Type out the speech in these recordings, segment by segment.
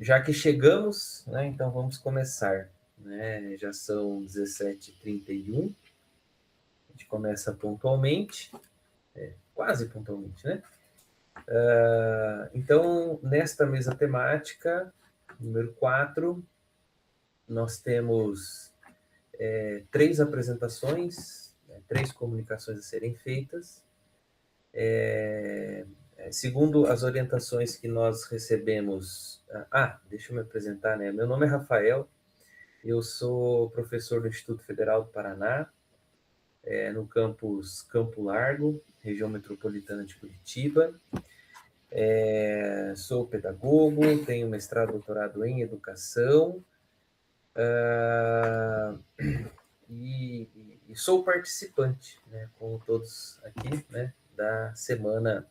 Já que chegamos, né, então vamos começar. Né? Já são 17h31, a gente começa pontualmente, quase pontualmente, né? Então, nesta mesa temática, número 4, nós temos 3 apresentações, 3 comunicações a serem feitas. Segundo as orientações que nós recebemos... deixa eu me apresentar, né? Meu nome é Rafael, eu sou professor do Instituto Federal do Paraná, no campus Campo Largo, região metropolitana de Curitiba. Sou pedagogo, tenho mestrado e doutorado em educação, e sou participante, né, como todos aqui, né, da Semana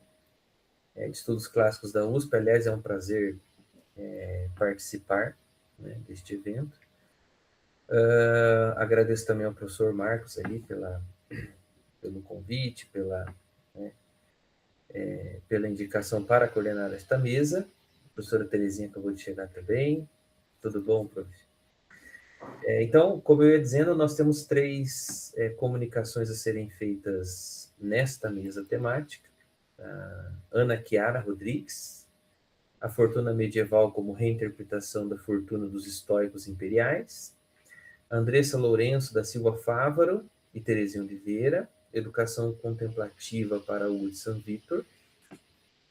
de Estudos Clássicos da USP. Aliás, é um prazer participar, né, deste evento. Agradeço também ao professor Marcos ali pelo convite, pela indicação para coordenar esta mesa. A professora Terezinha acabou de chegar também. Tudo bom, professor? Então, como eu ia dizendo, nós temos 3 comunicações a serem feitas nesta mesa temática. Ana Chiara Rodrigues, A Fortuna Medieval como Reinterpretação da Fortuna dos Estoicos Imperiais. Andressa Lourenço da Silva Fávaro e Terezinha Oliveira, Educação Contemplativa para Hugo de São Vítor.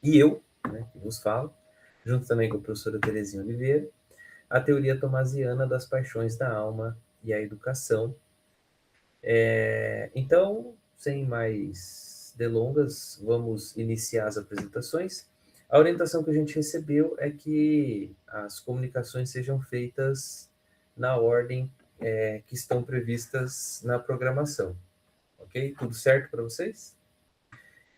E eu, né, que vos falo, junto também com a professora Terezinha Oliveira, a Teoria Tomasiana das Paixões da Alma e a Educação. Então, sem mais delongas, vamos iniciar as apresentações. A orientação que a gente recebeu é que as comunicações sejam feitas na ordem que estão previstas na programação. Ok? Tudo certo para vocês?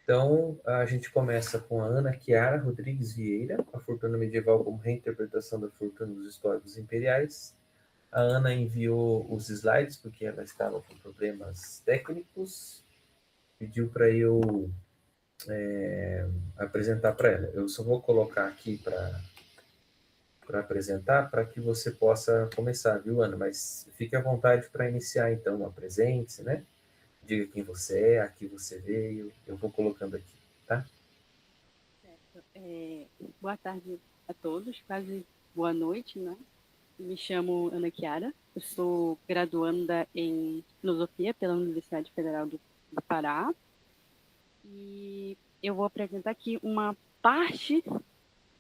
Então, a gente começa com a Ana Chiara Rodrigues Vieira, A Fortuna Medieval como Reinterpretação da Fortuna dos Históricos Imperiais. A Ana enviou os slides porque ela estava com problemas técnicos, pediu para eu apresentar para ela. Eu só vou colocar aqui para apresentar, para que você possa começar, viu, Ana? Mas fique à vontade para iniciar, então, apresente-se, né? Diga quem você é, aqui você veio, eu vou colocando aqui, tá? Certo. Boa tarde a todos, quase boa noite, né? Me chamo Ana Chiara, eu sou graduanda em Filosofia pela Universidade Federal do Pará e eu vou apresentar aqui uma parte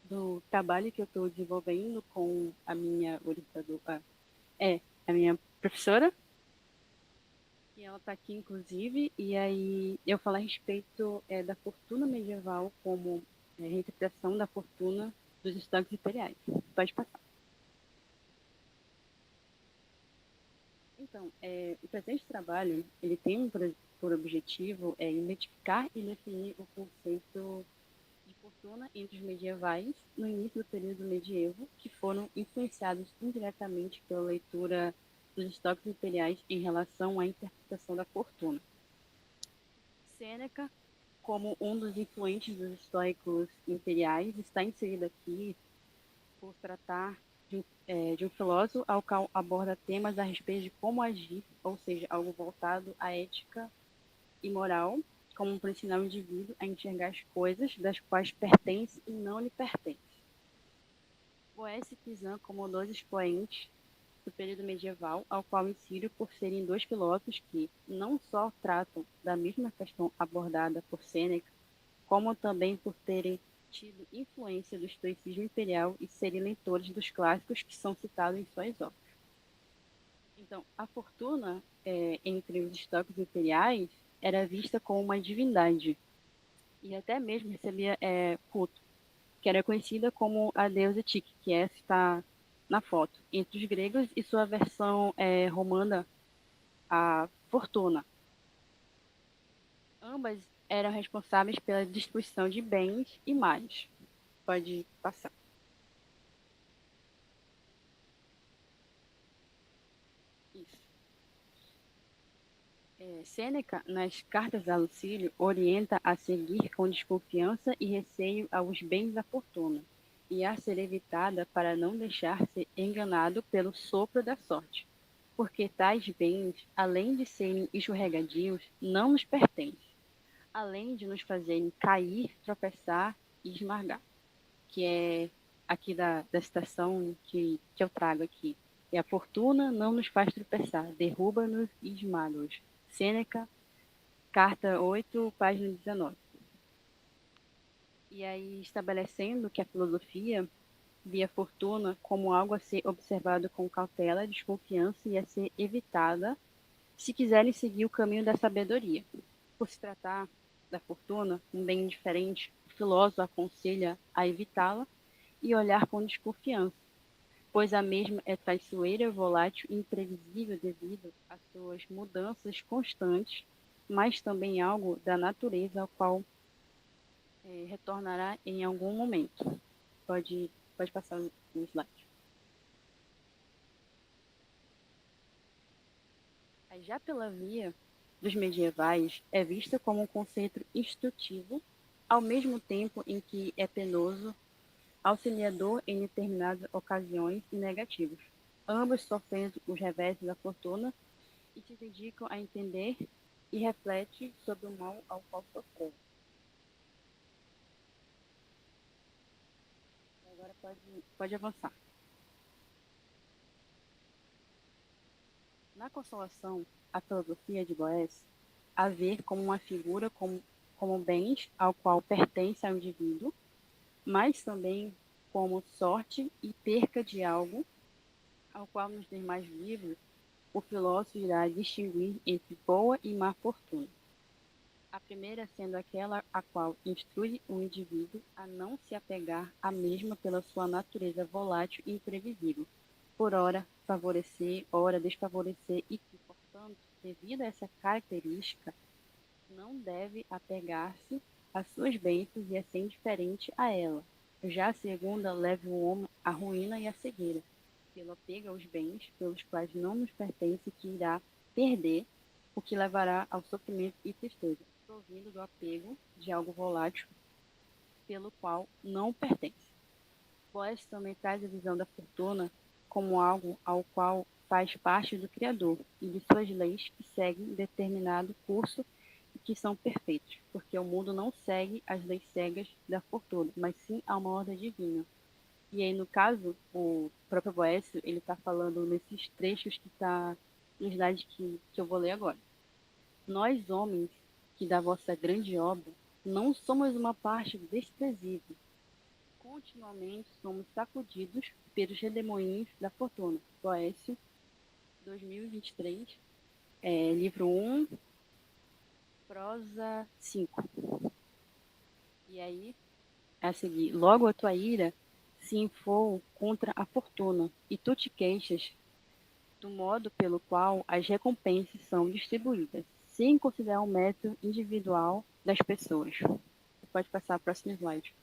do trabalho que eu estou desenvolvendo com a minha orientadora, a minha professora, e ela está aqui, inclusive, e aí eu falo a respeito da fortuna medieval como reinterpretação da fortuna dos estoques imperiais. Pode passar. Então, o presente trabalho, ele tem por objetivo identificar e definir o conceito de fortuna entre os medievais no início do período medievo, que foram influenciados indiretamente pela leitura dos estoques imperiais em relação à interpretação da fortuna. Sêneca, como um dos influentes dos estoicos imperiais, está inserido aqui por tratar de um filósofo ao qual aborda temas a respeito de como agir, ou seja, algo voltado à ética e moral, como para ensinar o indivíduo a enxergar as coisas das quais pertence e não lhe pertence. Boécio e Pizan como dois expoentes do período medieval, ao qual insiro por serem 2 filósofos que não só tratam da mesma questão abordada por Sêneca, como também por terem tido influência do estoicismo imperial e serem leitores dos clássicos que são citados em suas obras. Então, a fortuna, entre os estoques imperiais, era vista como uma divindade e até mesmo recebia culto, que era conhecida como a deusa Tique, que está na foto, entre os gregos e sua versão romana, a Fortuna. Ambas eram responsáveis pela distribuição de bens e males. Pode passar. Isso. Sêneca, nas cartas a Lucílio, orienta a seguir com desconfiança e receio aos bens da fortuna, e a ser evitada para não deixar-se enganado pelo sopro da sorte, porque tais bens, além de serem escorregadios, não nos pertencem, além de nos fazerem cair, tropeçar e esmagar, que é aqui da citação que eu trago aqui. E a fortuna não nos faz tropeçar, derruba-nos e esmaga-nos. Sêneca, carta 8, página 19. E aí, estabelecendo que a filosofia via a fortuna como algo a ser observado com cautela, desconfiança e a ser evitada se quiserem seguir o caminho da sabedoria. Por se tratar da fortuna, um bem diferente, o filósofo aconselha a evitá-la e olhar com desconfiança, pois a mesma é traiçoeira, volátil e imprevisível devido às suas mudanças constantes, mas também algo da natureza ao qual retornará em algum momento. Pode passar o slide. Já pela via dos medievais, é vista como um conceito instrutivo, ao mesmo tempo em que é penoso, auxiliador em determinadas ocasiões e negativos, ambos sofrendo os reversos da fortuna e se dedicam a entender e reflete sobre o mal ao qual sofreu. Agora pode avançar. Na Consolação, a filosofia de Boés a ver como uma figura como bens ao qual pertence ao indivíduo, mas também como sorte e perca de algo, ao qual nos demais livros o filósofo irá distinguir entre boa e má fortuna. A primeira sendo aquela a qual instrui o indivíduo a não se apegar à mesma pela sua natureza volátil e imprevisível, por ora favorecer, ora desfavorecer e que, portanto, devido a essa característica, não deve apegar-se às suas bênçãos e é ser indiferente a ela. Já a segunda leva o homem à ruína e à cegueira, pelo apego aos bens pelos quais não nos pertence, que irá perder, o que levará ao sofrimento e tristeza, provindo do apego de algo volátil pelo qual não pertence. Boés também traz a visão da fortuna como algo ao qual faz parte do Criador e de suas leis que seguem determinado curso e que são perfeitos, porque o mundo não segue as leis cegas da fortuna, mas sim a uma ordem divina. E aí, no caso, o próprio Boécio, ele está falando nesses trechos que está no slide que eu vou ler agora. Nós, homens, que da vossa grande obra, não somos uma parte desprezível. Continuamente somos sacudidos pelos redemoinhos da fortuna. Boécio, 2023, livro 1, prosa 5. E aí, a seguir, logo a tua ira se inflou contra a fortuna, e tu te queixas do modo pelo qual as recompensas são distribuídas, sem considerar o mérito individual das pessoas. Pode passar a próxima slide.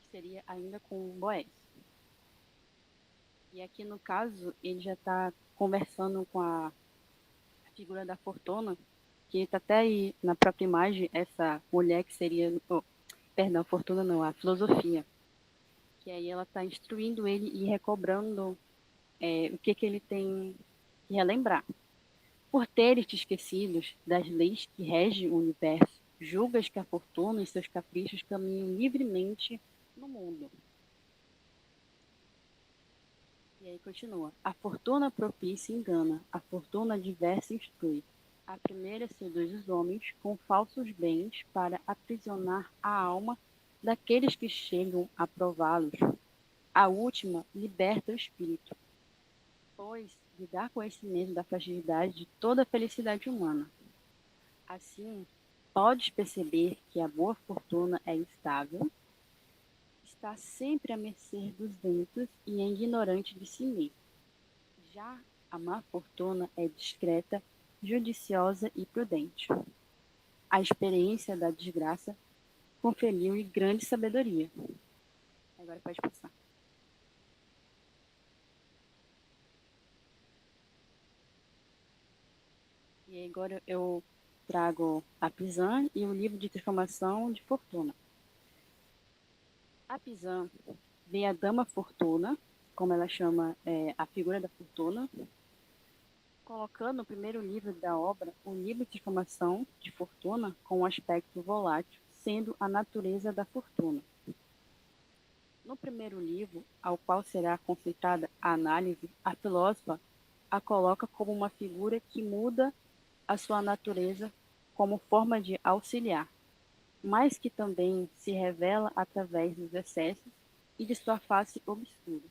Que seria ainda com Boés. E aqui, no caso, ele já está conversando com a figura da fortuna, que está até aí na própria imagem, essa mulher que seria, perdão, fortuna não, a filosofia. Que aí ela está instruindo ele e recobrando o que ele tem que relembrar. Por teres te esquecidos das leis que regem o universo, julgas que a fortuna e seus caprichos caminham livremente no mundo. E aí continua. A fortuna propícia engana, a fortuna diversa instrui. A primeira seduz os homens com falsos bens para aprisionar a alma daqueles que chegam a prová-los. A última liberta o espírito, pois lhe dá conhecimento da fragilidade de toda a felicidade humana. Assim, podes perceber que a boa fortuna é instável, está sempre à mercê dos ventos e é ignorante de si mesma. Já a má fortuna é discreta, judiciosa e prudente. A experiência da desgraça conferiu-lhe grande sabedoria. Agora pode passar. E agora eu trago a Pisã e o livro de transformação de Fortuna. A Pisã vê a Dama Fortuna, como ela chama a figura da Fortuna, colocando no primeiro livro da obra o livro de transformação de Fortuna com um aspecto volátil, sendo a natureza da fortuna. No primeiro livro, ao qual será concentrada a análise, a filósofa a coloca como uma figura que muda a sua natureza como forma de auxiliar, mas que também se revela através dos excessos e de sua face obscura,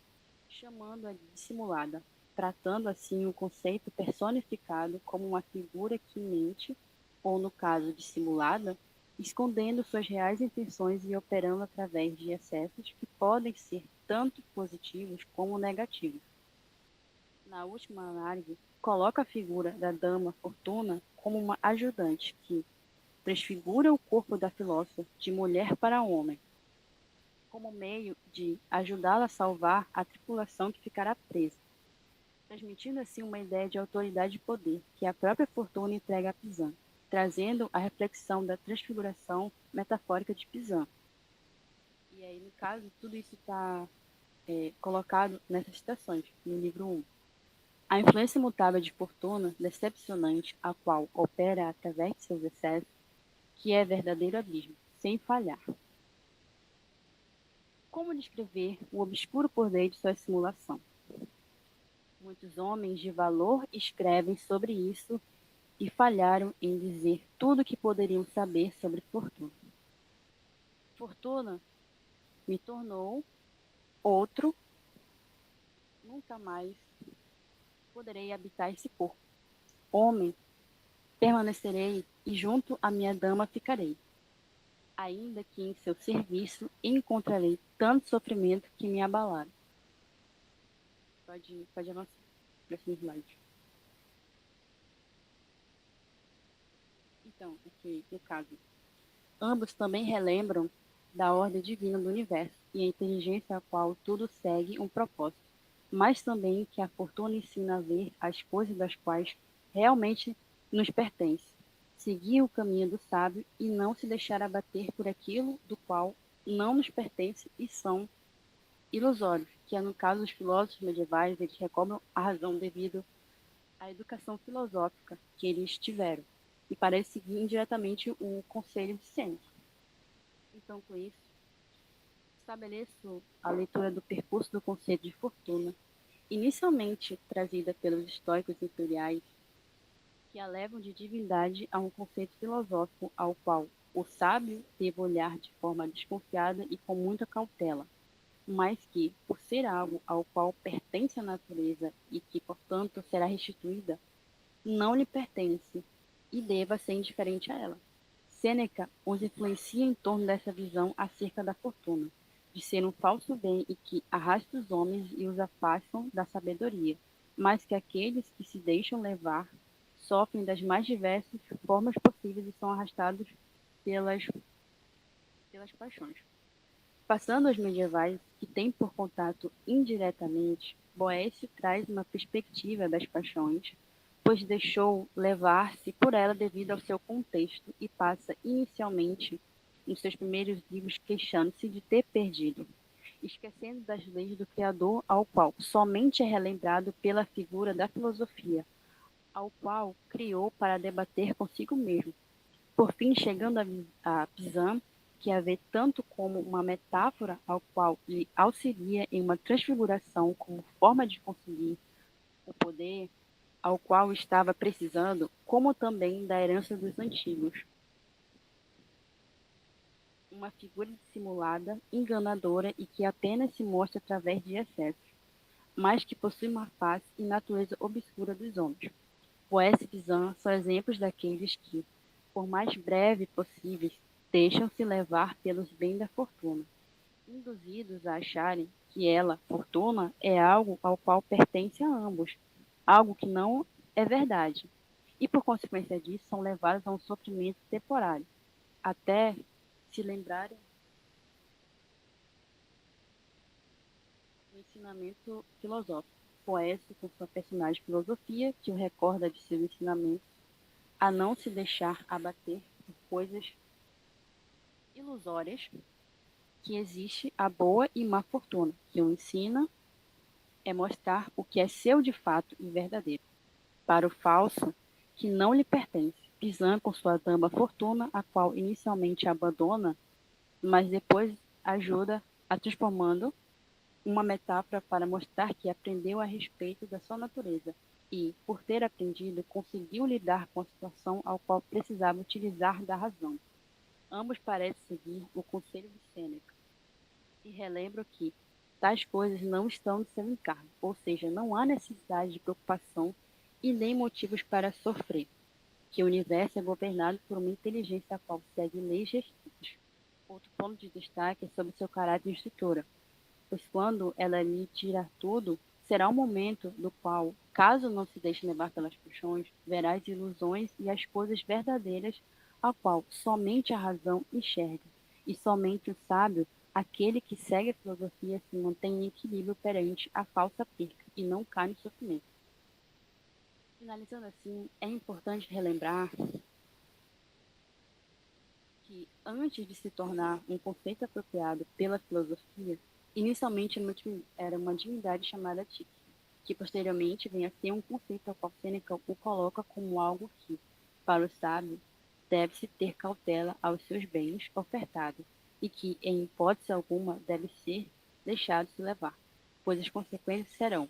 chamando-a de dissimulada, tratando assim o conceito personificado como uma figura que mente, ou no caso dissimulada, escondendo suas reais intenções e operando através de excessos que podem ser tanto positivos como negativos. Na última análise, coloca a figura da Dama Fortuna como uma ajudante que transfigura o corpo da filósofa de mulher para homem, como meio de ajudá-la a salvar a tripulação que ficará presa, transmitindo assim uma ideia de autoridade e poder que a própria Fortuna entrega a Pisã, trazendo a reflexão da transfiguração metafórica de Pisã. E aí, no caso, tudo isso está colocado nessas citações, no livro 1. A influência imutável de Fortuna, decepcionante, a qual opera através de seus excessos, que é verdadeiro abismo, sem falhar. Como descrever o obscuro poder de sua simulação? Muitos homens de valor escrevem sobre isso e falharam em dizer tudo o que poderiam saber sobre Fortuna. Fortuna me tornou outro, nunca mais poderei habitar esse corpo. Homem, permanecerei e junto à minha dama ficarei. Ainda que em seu serviço encontrarei tanto sofrimento que me abalaram. Pode avançar. Próximo slide. Então, aqui no caso, ambos também relembram da ordem divina do universo e a inteligência a qual tudo segue um propósito, mas também que a fortuna ensina a ver as coisas das quais realmente nos pertencem, seguir o caminho do sábio e não se deixar abater por aquilo do qual não nos pertence e são ilusórios, que é no caso dos filósofos medievais, eles recobram a razão devido à educação filosófica que eles tiveram, e parece seguir indiretamente o conselho de Sêneca. Então, com isso, estabeleço a leitura do percurso do conceito de fortuna, inicialmente trazida pelos estoicos imperiais, que a levam de divindade a um conceito filosófico ao qual o sábio deve olhar de forma desconfiada e com muita cautela, mas que, por ser algo ao qual pertence a natureza e que, portanto, será restituída, não lhe pertence e deva ser indiferente a ela. Sêneca os influencia em torno dessa visão acerca da fortuna, de ser um falso bem e que arrasta os homens e os afastam da sabedoria, mas que aqueles que se deixam levar sofrem das mais diversas formas possíveis e são arrastados pelas paixões. Passando aos medievais, que têm por contato indiretamente, Boécio traz uma perspectiva das paixões, pois deixou levar-se por ela devido ao seu contexto e passa inicialmente, nos seus primeiros livros, queixando-se de ter perdido, esquecendo das leis do Criador, ao qual somente é relembrado pela figura da filosofia, ao qual criou para debater consigo mesmo. Por fim, chegando a Pizan, que a vê tanto como uma metáfora ao qual lhe auxilia em uma transfiguração como forma de conseguir o poder ao qual estava precisando, como também da herança dos antigos. Uma figura dissimulada, enganadora e que apenas se mostra através de excessos, mas que possui uma face e natureza obscura dos homens. Boécio e Pizan são exemplos daqueles que, por mais breve possíveis, deixam-se levar pelos bens da fortuna, induzidos a acharem que ela, fortuna, é algo ao qual pertence a ambos, algo que não é verdade, e por consequência disso são levados a um sofrimento temporário, até se lembrarem do ensinamento filosófico. Boécio, com sua personagem filosofia, que o recorda de seus ensinamentos, a não se deixar abater por coisas ilusórias, que existe a boa e má fortuna, que o ensina é mostrar o que é seu de fato e verdadeiro, para o falso, que não lhe pertence, pisando com sua dama fortuna, a qual inicialmente abandona, mas depois ajuda a transformando uma metáfora para mostrar que aprendeu a respeito da sua natureza e, por ter aprendido, conseguiu lidar com a situação ao qual precisava utilizar da razão. Ambos parecem seguir o conselho de Sêneca e relembram que tais coisas não estão no seu encargo, ou seja, não há necessidade de preocupação e nem motivos para sofrer, que o universo é governado por uma inteligência a qual segue leis restritas. Outro ponto de destaque é sobre seu caráter de instrutora, pois quando ela lhe tirar tudo, será um momento do qual, caso não se deixe levar pelas paixões, verá as ilusões e as coisas verdadeiras, a qual somente a razão enxerga, e somente o sábio, aquele que segue a filosofia, se mantém em equilíbrio perante a falsa perca e não cai no sofrimento. Finalizando assim, é importante relembrar que, antes de se tornar um conceito apropriado pela filosofia, inicialmente era uma divindade chamada Tiki, que posteriormente vem a ser um conceito ao qual Sêneca o coloca como algo que, para o sábio, deve-se ter cautela aos seus bens ofertados e que, em hipótese alguma, deve ser deixado se levar, pois as consequências serão,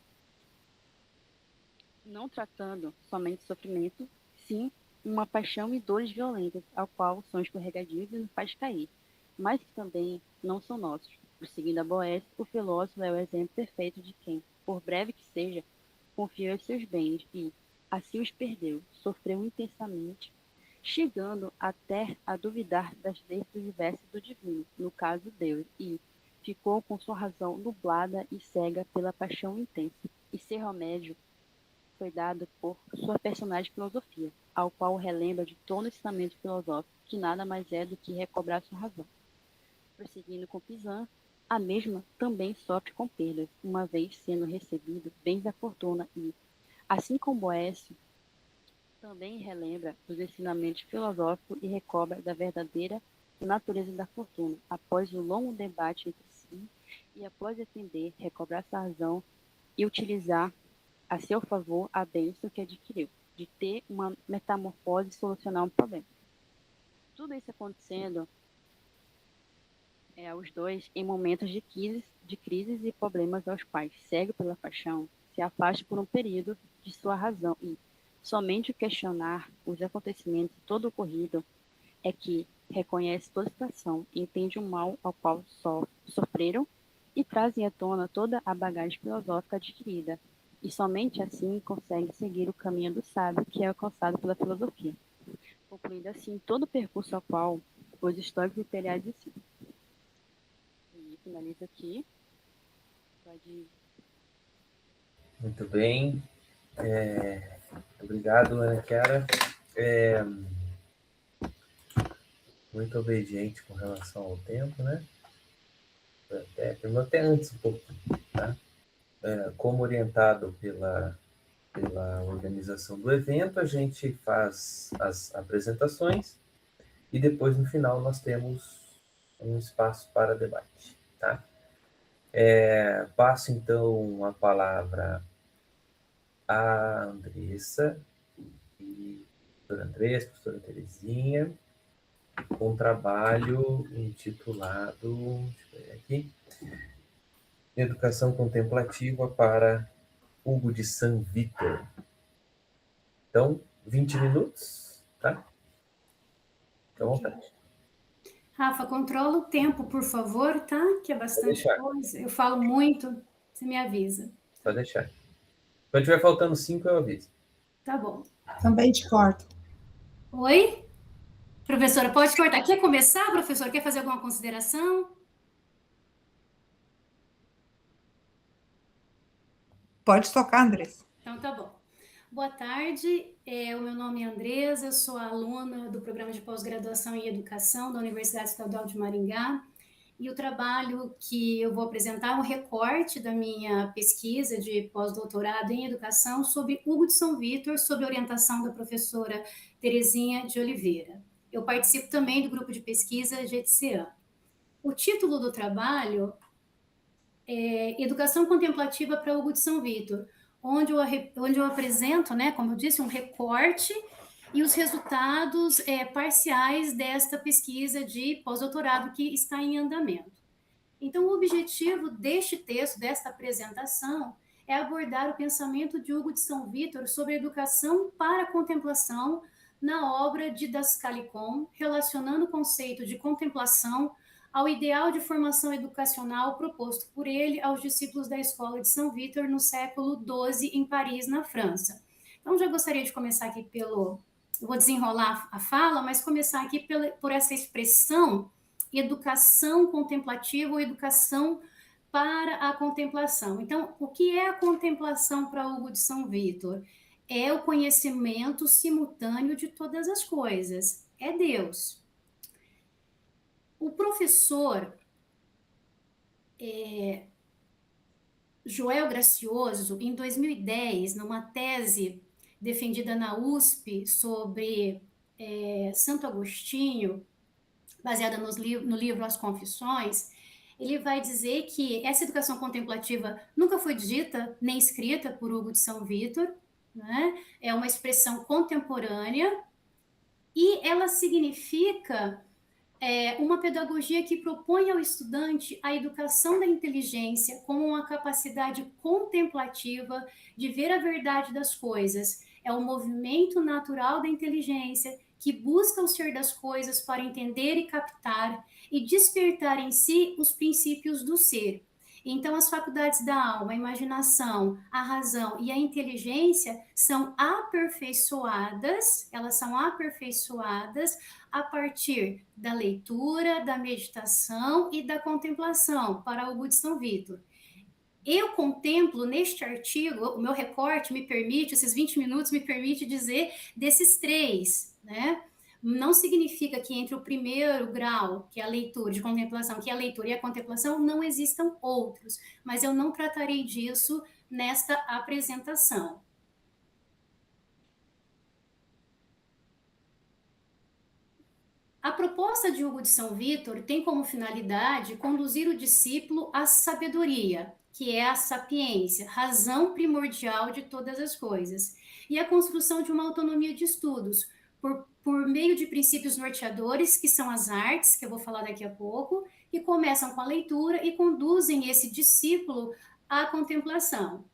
não tratando somente sofrimento, sim uma paixão e dores violentas, ao qual são escorregadios e nos faz cair, mas que também não são nossos. Prosseguindo a Boécia, o filósofo é o exemplo perfeito de quem, por breve que seja, confiou em seus bens e, assim os perdeu, sofreu intensamente, chegando até a duvidar das leis do universo e do divino, no caso Deus, e ficou com sua razão nublada e cega pela paixão intensa. E seu remédio foi dado por sua personagem filosofia, ao qual relembra de todo o ensinamento filosófico, que nada mais é do que recobrar sua razão. Prosseguindo com Pizan, a mesma também sofre com perdas, uma vez sendo recebido bens da fortuna e, assim como Boécio, também relembra dos ensinamentos filosóficos e recobra da verdadeira natureza da fortuna, após o longo debate entre si e após entender, recobrar sua razão e utilizar a seu favor a bênção que adquiriu, de ter uma metamorfose e solucionar um problema. Tudo isso acontecendo aos dois em momentos de crises e problemas aos quais, cego pela paixão, se afasta por um período de sua razão e, somente o questionar os acontecimentos todo ocorrido é que reconhece toda a situação, entende o mal ao qual sofreram e trazem à tona toda a bagagem filosófica adquirida, e somente assim consegue seguir o caminho do sábio que é alcançado pela filosofia, concluindo assim todo o percurso ao qual os históricos imperiais ensinam. E finalizo aqui. Pode... Muito bem. Obrigado, Ana Chiara. Muito obediente com relação ao tempo, né? Até antes um pouquinho, tá? Como orientado pela organização do evento, a gente faz as apresentações e depois, no final, nós temos um espaço para debate, tá? Passo, então, a palavra à Andressa, e professora Andressa, professora Terezinha, com um trabalho intitulado, deixa eu ver aqui, Educação Contemplativa para Hugo de San Vítor. Então, 20 minutos, tá? Fica à vontade. Rafa, controla o tempo, por favor, tá? Que é bastante coisa. Eu falo muito, você me avisa. Pode deixar. Quando tiver faltando 5, eu aviso. Tá bom. Também te corto. Oi? Professora, pode cortar. Quer começar, professor? Quer fazer alguma consideração? Pode tocar, Andressa. Então, tá bom. Boa tarde, o meu nome é Andresa, eu sou aluna do programa de pós-graduação em Educação da Universidade Estadual de Maringá e o trabalho que eu vou apresentar é um recorte da minha pesquisa de pós-doutorado em educação sobre Hugo de São Vítor, sob orientação da professora Terezinha de Oliveira. Eu participo também do grupo de pesquisa GETSEAN. O título do trabalho é Educação Contemplativa para Hugo de São Vítor, onde eu apresento, né, como eu disse, um recorte e os resultados parciais desta pesquisa de pós-doutorado que está em andamento. Então, o objetivo deste texto, desta apresentação, é abordar o pensamento de Hugo de São Vítor sobre a educação para a contemplação na obra de Dascalicon, relacionando o conceito de contemplação ao ideal de formação educacional proposto por ele aos discípulos da Escola de São Vítor no século XII, em Paris, na França. Então, já gostaria de começar aqui eu vou desenrolar a fala, mas começar aqui por essa expressão educação contemplativa ou educação para a contemplação. Então, o que é a contemplação para Hugo de São Vítor? É o conhecimento simultâneo de todas as coisas. É Deus. O professor Joel Gracioso, em 2010, numa tese defendida na USP sobre Santo Agostinho, baseada no livro As Confissões, ele vai dizer que essa educação contemplativa nunca foi dita nem escrita por Hugo de São Vítor, né? É uma expressão contemporânea e ela significa uma pedagogia que propõe ao estudante a educação da inteligência como uma capacidade contemplativa de ver a verdade das coisas. É o movimento natural da inteligência que busca o ser das coisas para entender e captar e despertar em si os princípios do ser. Então, as faculdades da alma, a imaginação, a razão e a inteligência são aperfeiçoadas, a partir da leitura, da meditação e da contemplação, para Hugo de São Vítor. Eu contemplo neste artigo, o meu recorte me permite, esses 20 minutos me permite dizer desses três, né? Não significa que entre o primeiro grau, que é a leitura de contemplação, que é a leitura e a contemplação, não existam outros, mas eu não tratarei disso nesta apresentação. A proposta de Hugo de São Vítor tem como finalidade conduzir o discípulo à sabedoria, que é a sapiência, razão primordial de todas as coisas, e a construção de uma autonomia de estudos, por meio de princípios norteadores, que são as artes, que eu vou falar daqui a pouco, que começam com a leitura e conduzem esse discípulo à contemplação.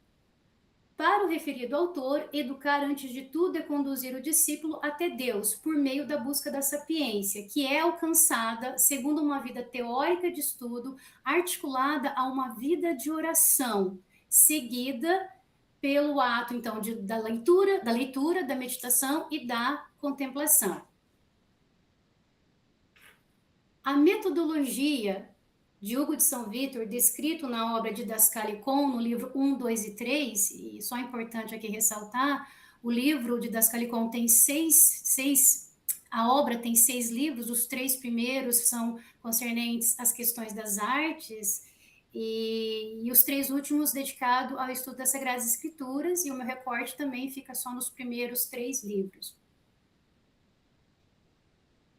Para o referido autor, educar antes de tudo é conduzir o discípulo até Deus, por meio da busca da sapiência, que é alcançada segundo uma vida teórica de estudo, articulada a uma vida de oração, seguida pelo ato, então, da leitura, da meditação e da contemplação. A metodologia de Hugo de São Vítor, descrito na obra de Dascalicon, no livro 1, 2 e 3, e só é importante aqui ressaltar, o livro de Dascalicon tem a obra tem 6 livros, os 3 primeiros são concernentes às questões das artes, e os 3 últimos dedicados ao estudo das Sagradas Escrituras, e o meu recorte também fica só nos primeiros 3 livros.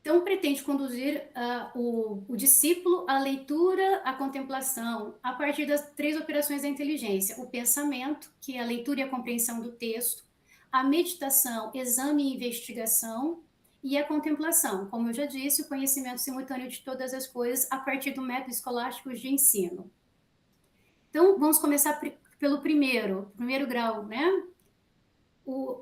Então, pretende conduzir o discípulo à leitura, à contemplação, a partir das 3 operações da inteligência: o pensamento, que é a leitura e a compreensão do texto, a meditação, exame e investigação, e a contemplação, como eu já disse, o conhecimento simultâneo de todas as coisas a partir do método escolástico de ensino. Então, vamos começar pelo primeiro grau, né?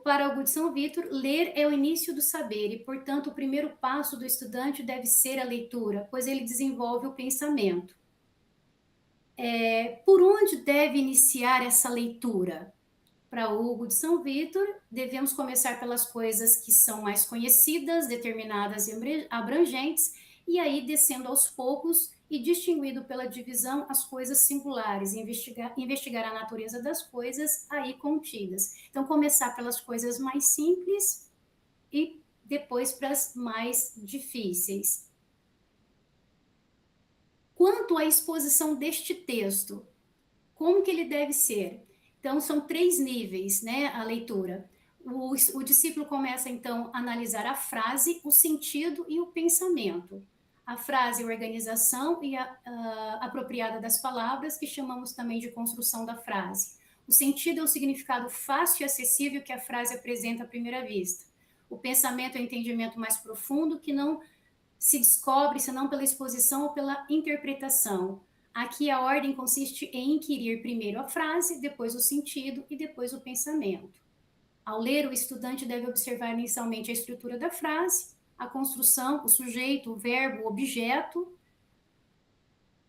Para Hugo de São Vítor, ler é o início do saber e, portanto, o primeiro passo do estudante deve ser a leitura, pois ele desenvolve o pensamento. Por onde deve iniciar essa leitura? Para Hugo de São Vítor, devemos começar pelas coisas que são mais conhecidas, determinadas e abrangentes, e aí descendo aos poucos e distinguindo pela divisão as coisas singulares, investigar a natureza das coisas aí contidas. Então, começar pelas coisas mais simples e depois para as mais difíceis. Quanto à exposição deste texto, como que ele deve ser? Então, são 3 níveis, né, a leitura. O discípulo começa, então, a analisar a frase, o sentido e o pensamento. A frase, a organização e a apropriada das palavras, que chamamos também de construção da frase. O sentido é o significado fácil e acessível que a frase apresenta à primeira vista. O pensamento é o entendimento mais profundo, que não se descobre senão pela exposição ou pela interpretação. Aqui a ordem consiste em inquirir primeiro a frase, depois o sentido e depois o pensamento. Ao ler, o estudante deve observar inicialmente a estrutura da frase, a construção, o sujeito, o verbo, o objeto,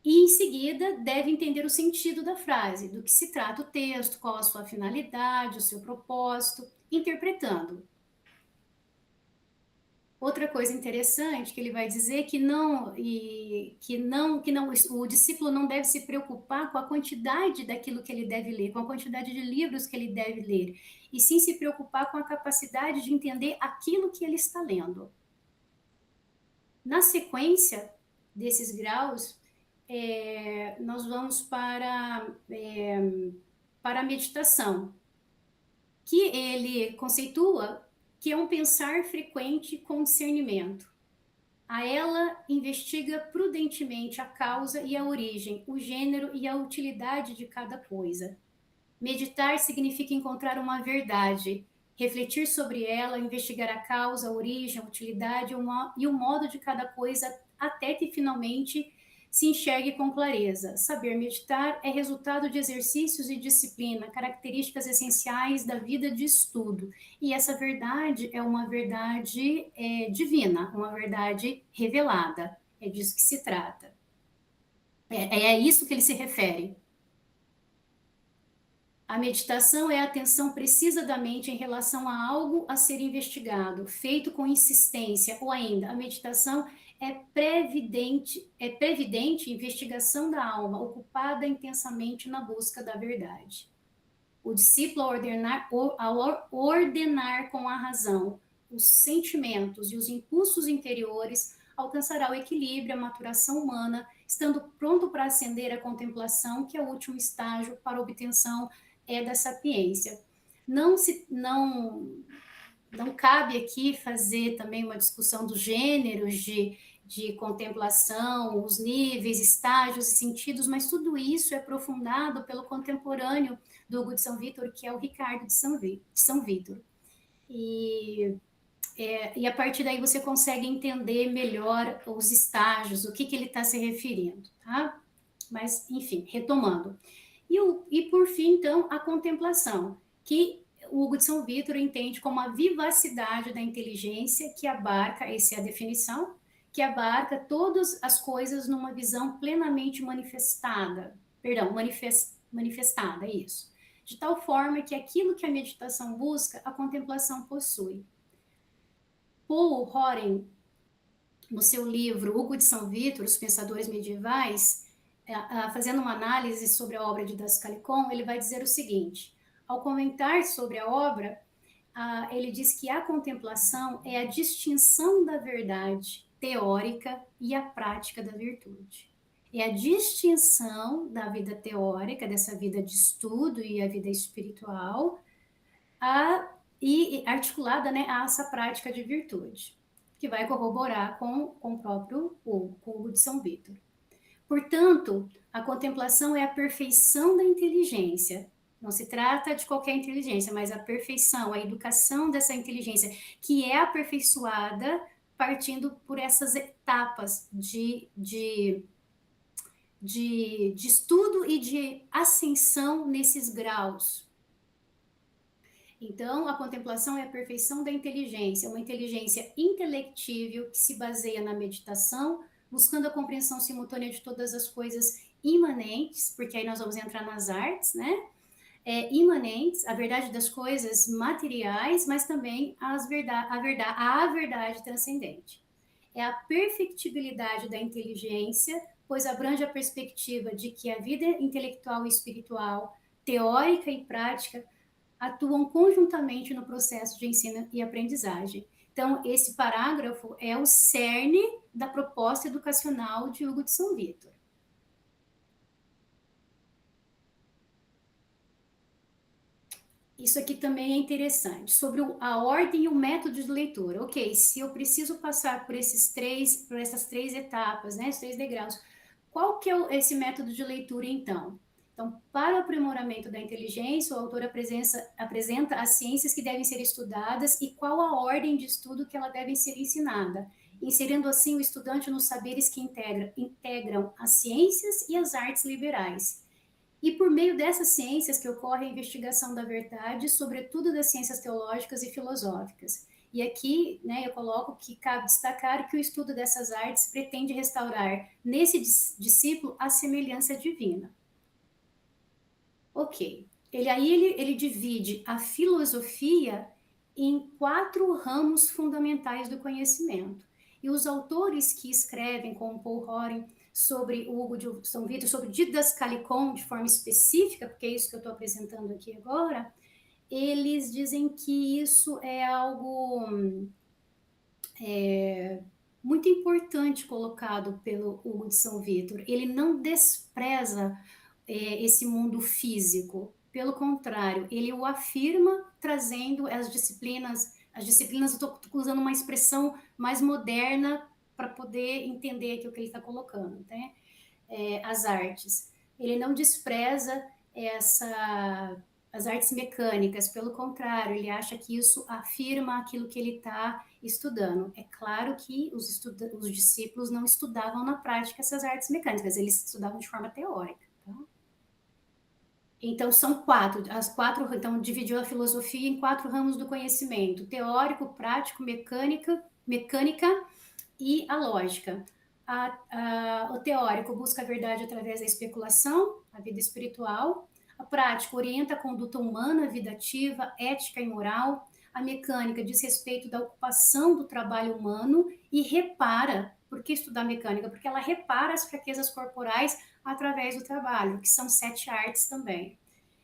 e em seguida deve entender o sentido da frase, do que se trata o texto, qual a sua finalidade, o seu propósito, interpretando. Outra coisa interessante que ele vai dizer que o discípulo não deve se preocupar com a quantidade daquilo que ele deve ler, com a quantidade de livros que ele deve ler, e sim se preocupar com a capacidade de entender aquilo que ele está lendo. Na sequência desses graus, nós vamos para a meditação, que ele conceitua que é um pensar frequente com discernimento. A ela investiga prudentemente a causa e a origem, o gênero e a utilidade de cada coisa. Meditar significa encontrar uma verdade, refletir sobre ela, investigar a causa, a origem, a utilidade e o modo de cada coisa, até que finalmente se enxergue com clareza. Saber meditar é resultado de exercícios e disciplina, características essenciais da vida de estudo. E essa verdade é uma verdade divina, uma verdade revelada. É disso que se trata. É isso que ele se refere. A meditação é a atenção precisa da mente em relação a algo a ser investigado, feito com insistência, ou ainda, a meditação é previdente investigação da alma, ocupada intensamente na busca da verdade. O discípulo, ao ordenar com a razão os sentimentos e os impulsos interiores, alcançará o equilíbrio, a maturação humana, estando pronto para ascender à contemplação, que é o último estágio para a obtenção da sapiência. Não cabe aqui fazer também uma discussão dos gêneros de contemplação, os níveis, estágios e sentidos, mas tudo isso é aprofundado pelo contemporâneo do Hugo de São Vítor, que é o Ricardo de São Vítor. E a partir daí você consegue entender melhor os estágios, o que ele está se referindo, tá? Mas, enfim, retomando. E por fim, então, a contemplação, que o Hugo de São Vítor entende como a vivacidade da inteligência que abarca, essa é a definição, que abarca todas as coisas numa visão plenamente manifestada, manifestada, isso. De tal forma que aquilo que a meditação busca, a contemplação possui. Paul Horen, no seu livro Hugo de São Vítor, Os Pensadores Medievais, fazendo uma análise sobre a obra de Das Calicon, ele vai dizer o seguinte: ao comentar sobre a obra, ele diz que a contemplação é a distinção da verdade teórica e a prática da virtude. É a distinção da vida teórica, dessa vida de estudo e a vida espiritual, e articulada, né, a essa prática de virtude, que vai corroborar com o próprio Hugo de São Vítor. Portanto, a contemplação é a perfeição da inteligência. Não se trata de qualquer inteligência, mas a perfeição, a educação dessa inteligência, que é aperfeiçoada partindo por essas etapas de estudo e de ascensão nesses graus. Então, a contemplação é a perfeição da inteligência, uma inteligência intelectível que se baseia na meditação, buscando a compreensão simultânea de todas as coisas imanentes, porque aí nós vamos entrar nas artes, né? Imanentes, a verdade das coisas materiais, mas também a verdade transcendente. É a perfectibilidade da inteligência, pois abrange a perspectiva de que a vida intelectual e espiritual, teórica e prática, atuam conjuntamente no processo de ensino e aprendizagem. Então, esse parágrafo é o cerne da proposta educacional de Hugo de São Vítor. Isso aqui também é interessante, sobre a ordem e o método de leitura. Ok, se eu preciso passar por essas três etapas, né, os 3 degraus, qual que é esse método de leitura, então? Então, para o aprimoramento da inteligência, o autor apresenta as ciências que devem ser estudadas e qual a ordem de estudo que ela deve ser ensinada, inserindo assim o estudante nos saberes que integram as ciências e as artes liberais. E por meio dessas ciências que ocorre a investigação da verdade, sobretudo das ciências teológicas e filosóficas. E aqui, né, eu coloco que cabe destacar que o estudo dessas artes pretende restaurar nesse discípulo a semelhança divina. Ok. Ele divide a filosofia em 4 ramos fundamentais do conhecimento. E os autores que escrevem, como Paul Horan, sobre o Hugo de São Vitor, sobre Didascalicon, de forma específica, porque é isso que eu estou apresentando aqui agora, eles dizem que isso é algo muito importante colocado pelo Hugo de São Vitor. Ele não despreza esse mundo físico, pelo contrário, ele o afirma trazendo as disciplinas, eu estou usando uma expressão mais moderna para poder entender aqui o que ele está colocando, né? As artes. Ele não despreza as artes mecânicas, pelo contrário, ele acha que isso afirma aquilo que ele está estudando. É claro que os discípulos não estudavam na prática essas artes mecânicas, eles estudavam de forma teórica. Tá? Então, são 4. Então, dividiu a filosofia em 4 ramos do conhecimento: teórico, prático, mecânica e a lógica. O teórico busca a verdade através da especulação, a vida espiritual. A prática orienta a conduta humana, a vida ativa, ética e moral. A mecânica diz respeito da ocupação do trabalho humano e repara. Por que estudar mecânica? Porque ela repara as fraquezas corporais através do trabalho, que são 7 artes também.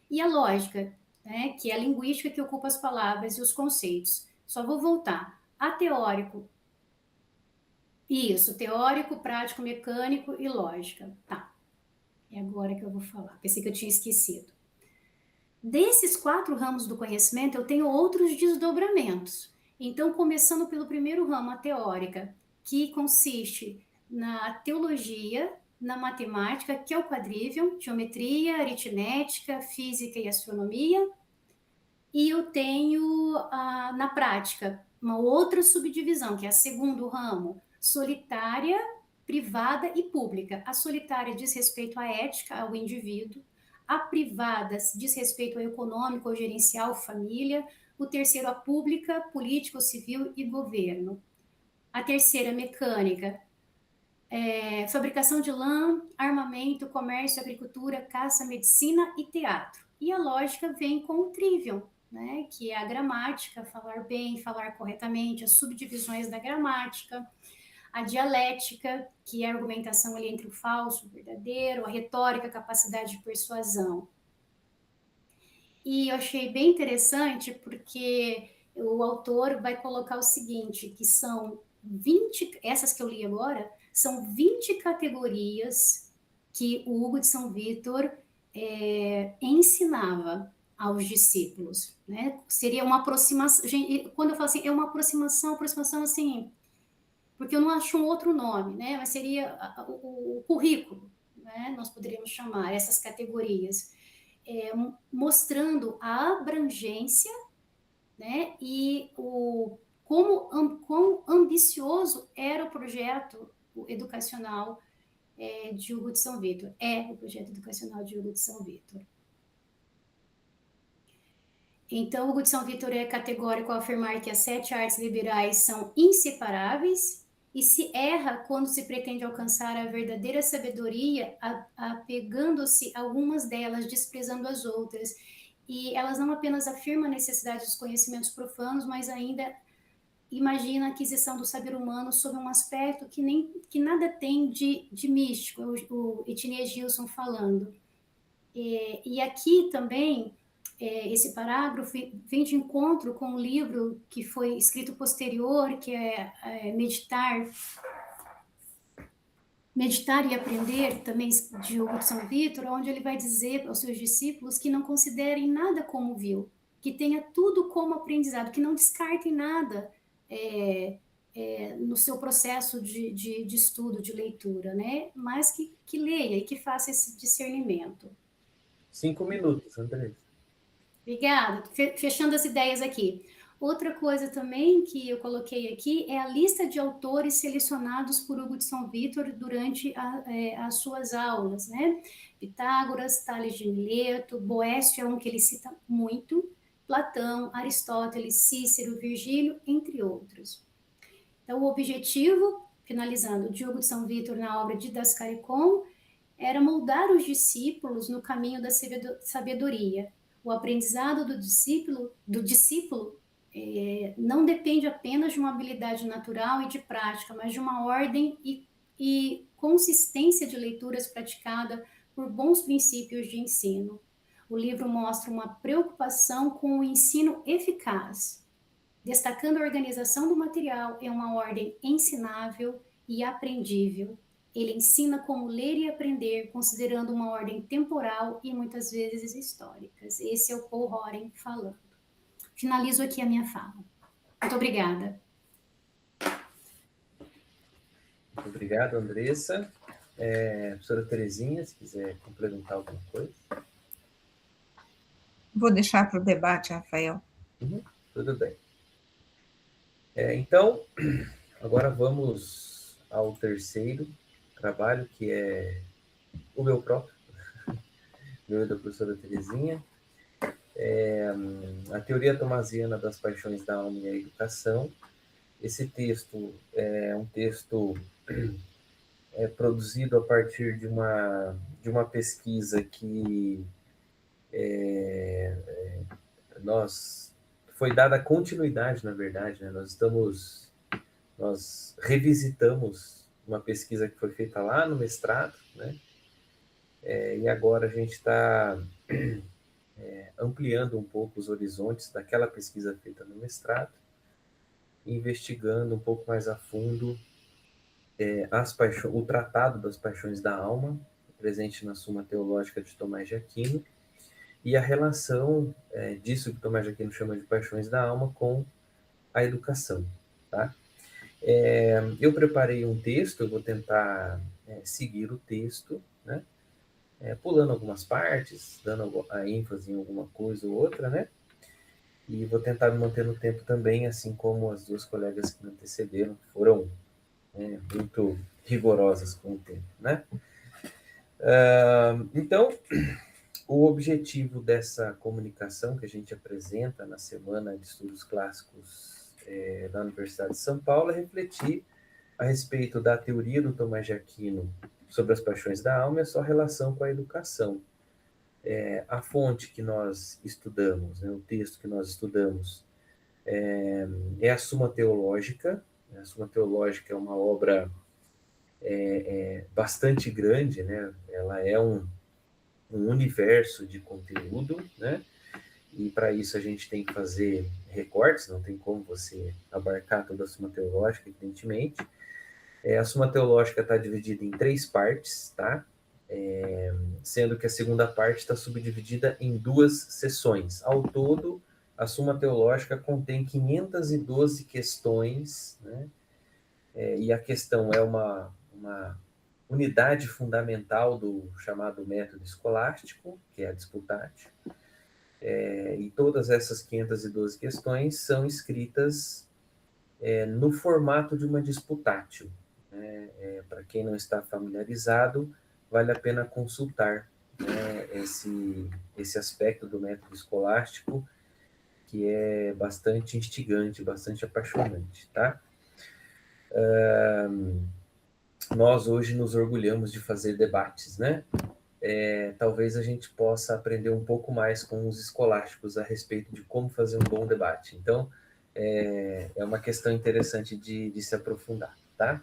E a lógica, né, que é a linguística que ocupa as palavras e os conceitos. Só vou voltar. A teórico. Isso, teórico, prático, mecânico e lógica. Tá. É agora que eu vou falar. Pensei que eu tinha esquecido. Desses 4 ramos do conhecimento, eu tenho outros desdobramentos. Então, começando pelo primeiro ramo, a teórica, que consiste na teologia, na matemática, que é o quadrivium, geometria, aritmética, física e astronomia. E eu tenho, na prática, uma outra subdivisão, que é o segundo ramo, solitária, privada e pública. A solitária diz respeito à ética, ao indivíduo. A privada diz respeito ao econômico, ao gerencial, família. O terceiro, a pública, político, civil e governo. A terceira, mecânica, fabricação de lã, armamento, comércio, agricultura, caça, medicina e teatro. E a lógica vem com o trivium, né, que é a gramática, falar bem, falar corretamente, as subdivisões da gramática. A dialética, que é a argumentação ali entre o falso e o verdadeiro, a retórica, a capacidade de persuasão. E eu achei bem interessante porque o autor vai colocar o seguinte, que são 20, essas que eu li agora, são 20 categorias que o Hugo de São Vitor ensinava aos discípulos, né? Seria uma aproximação, quando eu falo assim, é uma aproximação assim, porque eu não acho um outro nome, né? Mas seria o currículo, né? Nós poderíamos chamar essas categorias, mostrando a abrangência, né? E quão ambicioso era o projeto educacional de Hugo de São Vitor. É o projeto educacional de Hugo de São Vitor. Então, Hugo de São Vitor é categórico ao afirmar que as 7 artes liberais são inseparáveis e se erra quando se pretende alcançar a verdadeira sabedoria, apegando-se a algumas delas, desprezando as outras. E elas não apenas afirmam a necessidade dos conhecimentos profanos, mas ainda imagina a aquisição do saber humano sob um aspecto que nada tem de místico, o Etienne Gilson falando. E aqui também, esse parágrafo vem de encontro com um livro que foi escrito posterior, que é Meditar e Aprender, também de Hugo de São Vitor, onde ele vai dizer aos seus discípulos que não considerem nada como vil, que tenha tudo como aprendizado, que não descartem nada no seu processo de estudo, de leitura, né? Mas que leia e que faça esse discernimento. 5 minutos, Andressa. Obrigada. Fechando as ideias aqui. Outra coisa também que eu coloquei aqui é a lista de autores selecionados por Hugo de São Vítor durante as suas aulas, né? Pitágoras, Tales de Mileto, Boécio é um que ele cita muito, Platão, Aristóteles, Cícero, Virgílio, entre outros. Então, o objetivo, finalizando, de Hugo de São Vítor na obra Didascalicon, era moldar os discípulos no caminho da sabedoria. O aprendizado do discípulo não depende apenas de uma habilidade natural e de prática, mas de uma ordem e consistência de leituras praticada por bons princípios de ensino. O livro mostra uma preocupação com o ensino eficaz, destacando a organização do material em uma ordem ensinável e aprendível. Ele ensina como ler e aprender, considerando uma ordem temporal e muitas vezes históricas. Esse é o Paul Horen falando. Finalizo aqui a minha fala. Muito obrigada. Muito obrigado, Andressa. Professora Terezinha, se quiser complementar alguma coisa. Vou deixar para o debate, Rafael. Tudo bem. Então, agora vamos ao terceiro trabalho, que é o meu próprio, meu e da professora Terezinha. A Teoria Tomasiana das Paixões da Alma e a Educação. Esse texto é um texto produzido a partir de uma pesquisa que foi dada continuidade, na verdade, né? Nós revisitamos uma pesquisa que foi feita lá no mestrado, né? E agora a gente está ampliando um pouco os horizontes daquela pesquisa feita no mestrado, investigando um pouco mais a fundo o Tratado das Paixões da Alma, presente na Suma Teológica de Tomás de Aquino, e a relação disso que Tomás de Aquino chama de paixões da alma com a educação, tá? Eu preparei um texto, eu vou tentar seguir o texto, né? Pulando algumas partes, dando a ênfase em alguma coisa ou outra, né? E vou tentar me manter no tempo também, assim como as duas colegas que me antecederam foram muito rigorosas com o tempo, né? Então, o objetivo dessa comunicação que a gente apresenta na Semana de Estudos Clássicos da Universidade de São Paulo é refletir a respeito da teoria do Tomás de Aquino sobre as paixões da alma e a sua relação com a educação. A fonte que nós estudamos, né, o texto que nós estudamos, é a Suma Teológica. A Suma Teológica é uma obra bastante grande, né? Ela é um universo de conteúdo, né? E para isso a gente tem que fazer recortes, não tem como você abarcar toda a Suma Teológica, evidentemente. A Suma Teológica está dividida em 3 partes, tá? Sendo que a segunda parte está subdividida em 2 seções. Ao todo, a Suma Teológica contém 512 questões, né? E a questão é uma unidade fundamental do chamado método escolástico, que é a disputatio. E todas essas 512 questões são escritas no formato de uma disputatio. Para quem não está familiarizado, vale a pena consultar esse aspecto do método escolástico, que é bastante instigante, bastante apaixonante, tá? Nós hoje nos orgulhamos de fazer debates, né? Talvez a gente possa aprender um pouco mais com os escolásticos a respeito de como fazer um bom debate. Então, é uma questão interessante de se aprofundar, tá?